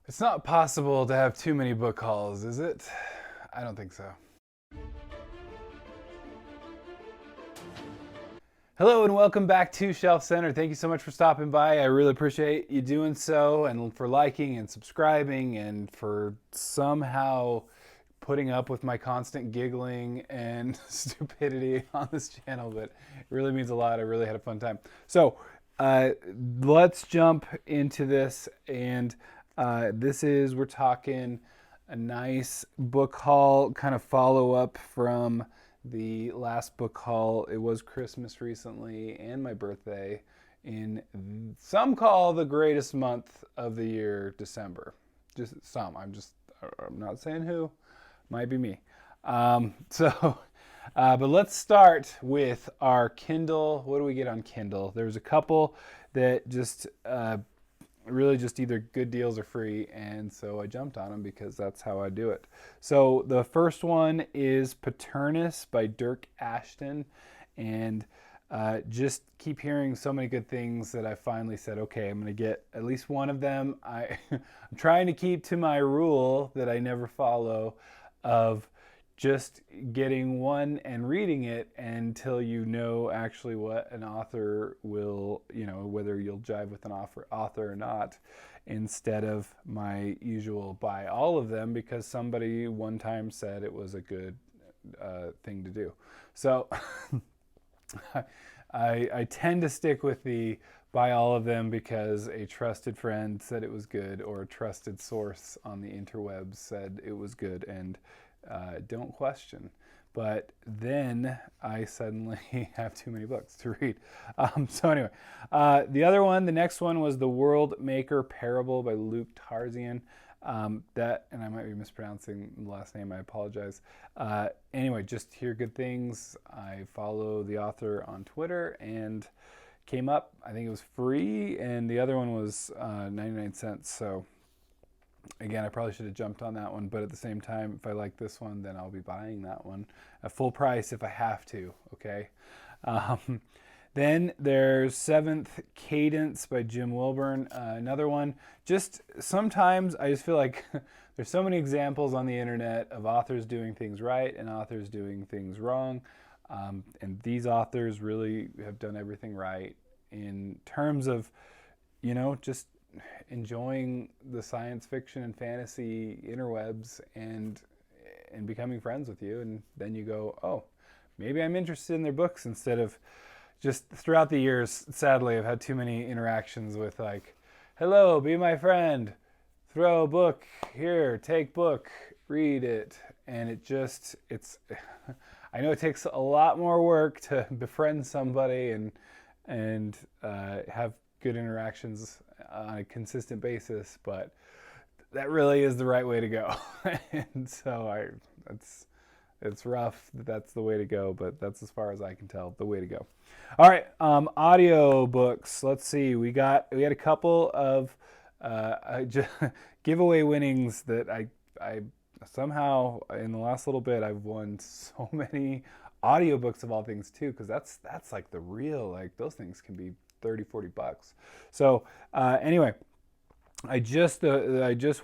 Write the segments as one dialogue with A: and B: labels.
A: It's not possible to have too many book hauls, is it? I don't think so. Hello and welcome back to Shelf Center. Thank you so much for stopping by. I really appreciate you doing so, and for liking and subscribing, and for somehow putting up with my constant giggling and stupidity on this channel, but it really means a lot. I really had a fun time. So let's jump into this, and we're talking a nice book haul, kind of follow up from the last book haul. It was Christmas recently and my birthday in some call the greatest month of the year, December. Just some. I'm not saying who. Might be me. But let's start with our Kindle. What do we get on Kindle? There's a couple that just really just either good deals or free, and so I jumped on them because that's how I do it. So the first one is Paternus by Dirk Ashton, and just keep hearing so many good things that I finally said, okay, I'm going to get at least one of them. I'm trying to keep to my rule that I never follow of just getting one and reading it until you know actually what an author will, whether you'll jive with an author or not, instead of my usual buy all of them because somebody one time said it was a good thing to do. So I tend to stick with the buy all of them because a trusted friend said it was good, or a trusted source on the interwebs said it was good, and don't question. But then I suddenly have too many books to read. So anyway, the next one was The World Maker Parable by Luke Tarzian. And I might be mispronouncing the last name, I apologize. Anyway, just hear good things. I follow the author on Twitter and came up, I think it was free, and the other one was 99 cents. So again, I probably should have jumped on that one, but at the same time, if I like this one, then I'll be buying that one at full price if I have to, okay? Then there's Seventh Cadence by Jim Wilburn, another one. Just sometimes I just feel like there's so many examples on the internet of authors doing things right and authors doing things wrong, and these authors really have done everything right in terms of, just enjoying the science fiction and fantasy interwebs and becoming friends with you, and then you go, oh, maybe I'm interested in their books, instead of just throughout the years, sadly, I've had too many interactions with like, hello, be my friend, throw a book here, take book, read it, and it's I know it takes a lot more work to befriend somebody and have good interactions on a consistent basis, but that really is the right way to go. And so it's rough that that's the way to go, but that's, as far as I can tell, the way to go. All right, audio books. Let's see. We had a couple of giveaway winnings that I somehow in the last little bit I've won so many audiobooks of all things too, because that's like the real, like those things can be $30-40. So anyway, I just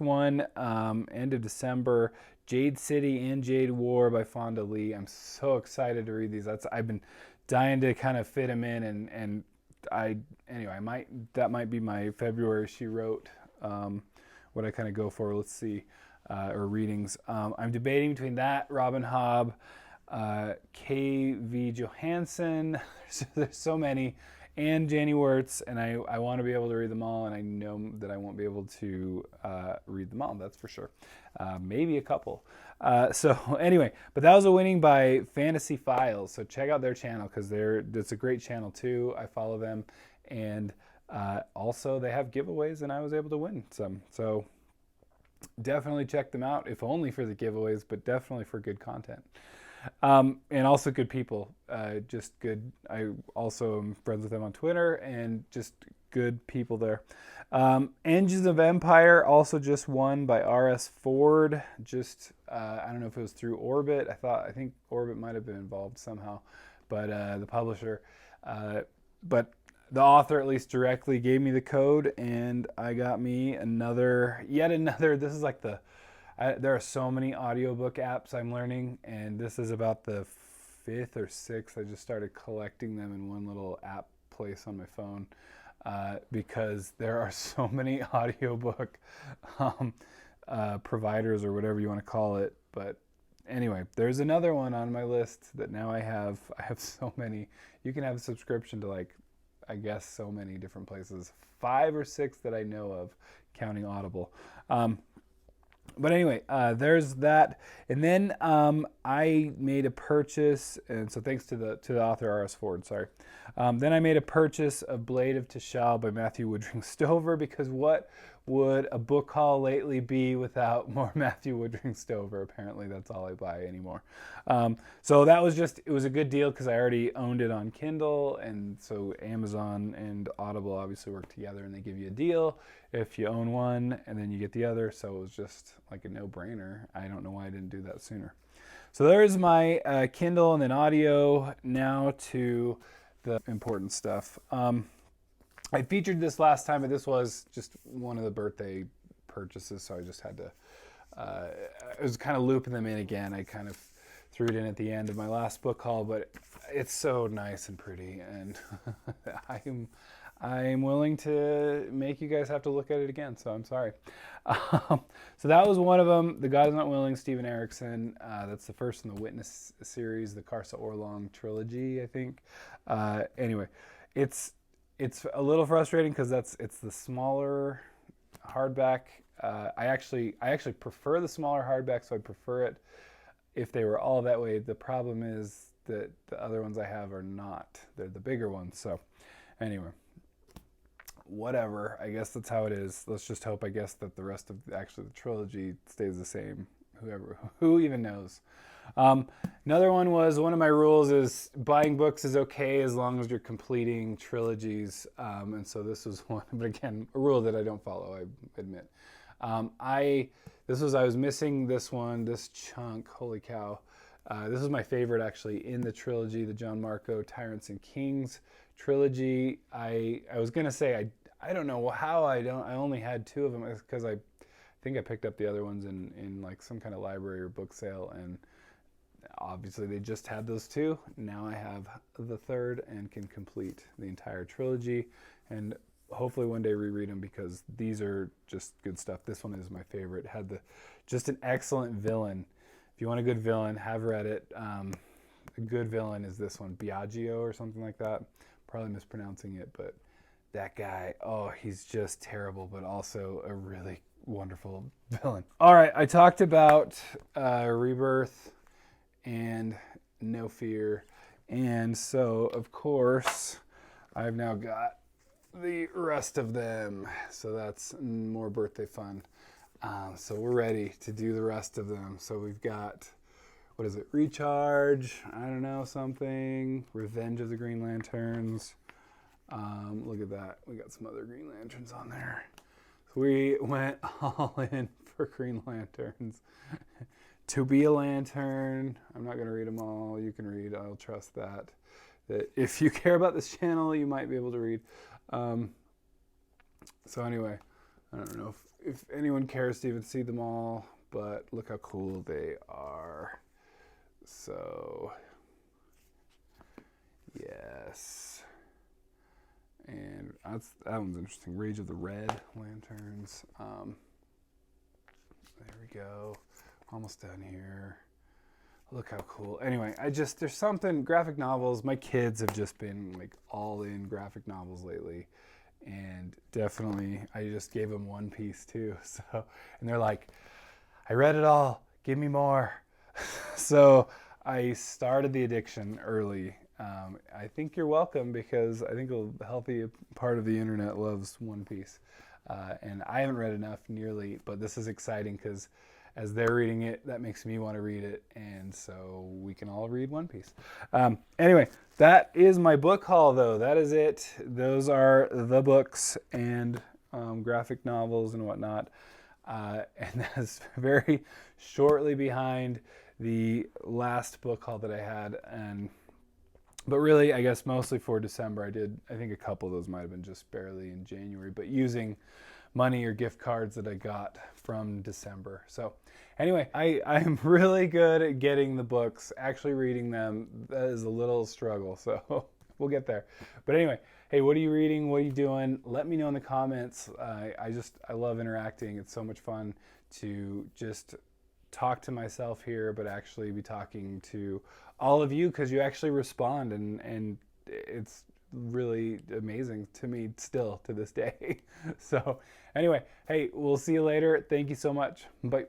A: won end of December, Jade City and Jade War by Fonda Lee. I'm so excited to read these. I've been dying to kind of fit them in, and that might be my February She Wrote, what I kind of go for. Let's see, or readings. I'm debating between that, Robin Hobb, K.V. Johansson. There's so many. And Janie Wirtz, and I want to be able to read them all, and I know that I won't be able to read them all, that's for sure. Maybe a couple. So anyway, but that was a winning by Fantasy Files, so check out their channel, because it's a great channel too. I follow them, and also they have giveaways, and I was able to win some. So definitely check them out, if only for the giveaways, but definitely for good content. And also good people, just good. I also am friends with them on Twitter, and just good people there. Engines of Empire also just won by R.S. Ford. Just I don't know if it was through Orbit. I think Orbit might have been involved somehow, but the publisher. But the author at least directly gave me the code, and I got me yet another. This is like there are so many audiobook apps I'm learning, and this is about the 5th or 6th. I just started collecting them in one little app place on my phone because there are so many audiobook providers or whatever you want to call it. But anyway, there's another one on my list that now I have so many. You can have a subscription to, like, I guess, so many different places. 5 or 6 that I know of, counting Audible. But anyway, there's that. And then I made a purchase, and so thanks to the author R.S. Ford, sorry. Then I made a purchase of Blade of Tisha by Matthew Woodring Stover, because what would a book haul lately be without more Matthew Woodring Stover? Apparently that's all I buy anymore. So that was it was a good deal because I already owned it on Kindle, and so Amazon and Audible obviously work together, and they give you a deal if you own one and then you get the other. So it was just like a no-brainer. I don't know why I didn't do that sooner. So there's my Kindle and then audio. Now to the important stuff. I featured this last time, but this was just one of the birthday purchases, so I just had to, I was kind of looping them in again. I kind of threw it in at the end of my last book haul, but it's so nice and pretty, and I'm willing to make you guys have to look at it again, so I'm sorry. So that was one of them, The God Is Not Willing, Stephen Erickson. That's the first in the Witness series, the Karsa Orlong trilogy, I think. Anyway, it's a little frustrating because it's the smaller hardback. I actually prefer the smaller hardback, so I prefer it if they were all that way. The problem is that the other ones I have are not. They're the bigger ones. So anyway, whatever. I guess that's how it is. Let's just hope, I guess, that the rest of the trilogy stays the same. Who even knows? Another one of my rules is buying books is okay as long as you're completing trilogies. And so this was one, but again, a rule that I don't follow, I admit. I was missing this chunk, holy cow. This is my favorite actually in the trilogy, the John Marco Tyrants and Kings trilogy. I was going to say, I don't know how I only had 2 of them, because I think I picked up the other ones in like some kind of library or book sale, and obviously they just had those 2. Now I have the 3rd and can complete the entire trilogy, and hopefully one day reread them because these are just good stuff. This one is my favorite. It had just an excellent villain. If you want a good villain, have read it. A good villain is this one, Biagio or something like that. Probably mispronouncing it, but that guy, he's just terrible, but also a really wonderful villain. All right, I talked about Rebirth and No Fear, and so of course I've now got the rest of them, so that's more birthday fun. So we're ready to do the rest of them. So we've got, what is it, Recharge, I don't know, something, Revenge of the Green Lanterns. Look at that, we got some other Green Lanterns on there. We went all in for Green Lanterns. To Be a Lantern. I'm not going to read them all. You can read. I'll trust that if you care about this channel, you might be able to read. So anyway, I don't know if anyone cares to even see them all, but look how cool they are. So, yes. And that one's interesting. Rage of the Red Lanterns. There we go. Almost done here. Look how cool. Anyway, there's something, graphic novels, my kids have just been like all in graphic novels lately. And definitely, I just gave them One Piece too. So, and they're like, I read it all, give me more. So I started the addiction early. I think you're welcome, because I think a healthy part of the internet loves One Piece. And I haven't read enough nearly, but this is exciting because as they're reading it, that makes me want to read it, and so we can all read One Piece. Anyway, that is my book haul, though. That is it. Those are the books and graphic novels and whatnot. And that's very shortly behind the last book haul that I had, and But really, I guess mostly for December, I think a couple of those might have been just barely in January, but using money or gift cards that I got from December. So anyway, I'm really good at getting the books, actually reading them. That is a little struggle, so we'll get there. But anyway, hey, what are you reading? What are you doing? Let me know in the comments. I love interacting. It's so much fun to just talk to myself here, but actually be talking to all of you, because you actually respond, and it's really amazing to me still to this day. So anyway, hey, we'll see you later. Thank you so much. Bye.